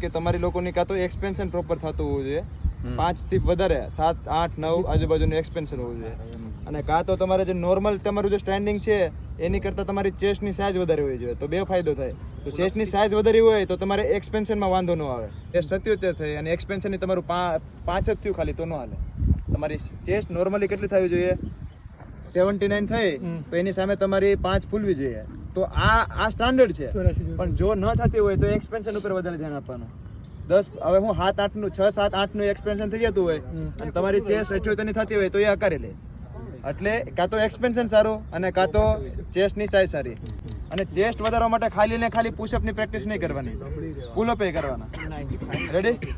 કે તમારી લોકોની કાં તો એક્સપેન્શન પ્રોપર થતું હોવું જોઈએ, 5 થી વધારે 7, 8, 9 આજુબાજુનું એક્સપેન્શન હોવું જોઈએ, અને કાં તો તમારે જે નોર્મલ તમારું જે સ્ટેન્ડિંગ છે એની કરતાં તમારી ચેસ્ટની સાઇઝ વધારે હોવી જોઈએ. તો બે ફાયદો થાય. તો ચેસ્ટની સાઇઝ વધારી હોય તો તમારે એક્સપેન્શનમાં વાંધો ન આવે. ચેસ્ટ 77 થઈ અને એક્સપેન્શનની તમારું 5 જ થયું ખાલી તો ન હાલે. તમારી ચેસ્ટ નોર્મલી કેટલી થવી જોઈએ? 79 થઈ તો એની સામે તમારી 5 ફૂલવી જોઈએ. તો આ સ્ટાન્ડર્ડ છે. પણ જો ન થતી હોય તો એક્સપેન્શન ઉપર વધારે ધ્યાન આપવાનું. 10 હવે હું 7, 8 નું 6, 7, 8 નું એક્સપેન્શન થઈ જતું હોય અને તમારી ચેસ્ટ 78 ની થતી હોય તો એ હકારી લે. એટલે કાં તો એક્સપેન્શન સારું અને કાં તો ચેસ્ટની સાઇઝ સારી. અને ચેસ્ટ વધારવા માટે ખાલી ને ખાલી પુશઅપની પ્રેક્ટિસ નહીં કરવાની, પુલઅપ એ કરવાના. રેડી?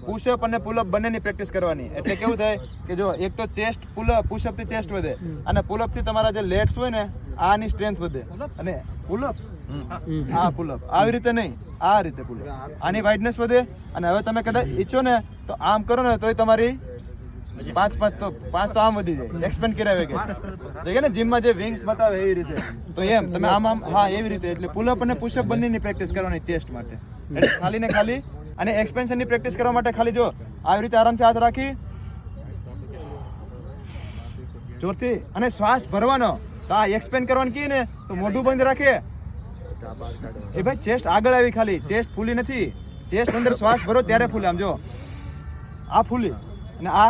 પુશઅપ અને પુલઅપ બંનેની પ્રેક્ટિસ કરવાની. એટલે કેવું થાય કે જો એક તો ચેસ્ટ પુશઅપ થી ચેસ્ટ વધે અને પુલઅપ થી તમારા જે લેટ્સ હોય ને આની સ્ટ્રેન્થ વધે. અને પુલઅપ પુલઅપ આવી રીતે નહીં, આ રીતે પુલઅપ, આની વાઇડનેસ વધે. અને હવે તમે કદાચ ઈચ્છો ને તો આમ કરો ને તોય તમારી 5 તો આમ વધી જાય, એક્સપેન્ડ કરાવે કે ને જીમમાં જે વિંગ્સ બતાવે એવી રીતે. તો એમ તમે આમ એવી રીતે. એટલે પુલઅપ અને પુશઅપ બંનેની પ્રેક્ટિસ કરવાની ચેસ્ટ માટે. એટલે ખાલી ને ખાલી અને એક્સપેન્શનની પ્રેક્ટિસ કરવા માટે ખાલી જો આવી રીતે આરામથી હાથ રાખી જોરથી અને શ્વાસ ભરવાનો. તો આ એક્સપેન્ડ કરવાનું કહીએ ને તો મોઢું બંધ રાખીએ. એ ભાઈ ચેસ્ટ આગળ આવી, ખાલી ચેસ્ટ ફૂલી નથી. ચેસ્ટ અંદર શ્વાસ ભરો ત્યારે ફૂલે. આમ જો આ ફૂલી અને આ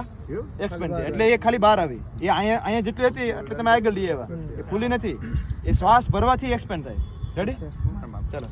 એક્સપેન્ડ છે એટલે એ ખાલી બહાર આવી. એ અહીંયા જેટલી હતી એટલે તમે આગળ લઈ આવ્યા. એ ફૂલી નથી, એ શ્વાસ ભરવાથી એક્સપેન્ડ થાય. રેડી? ચાલો.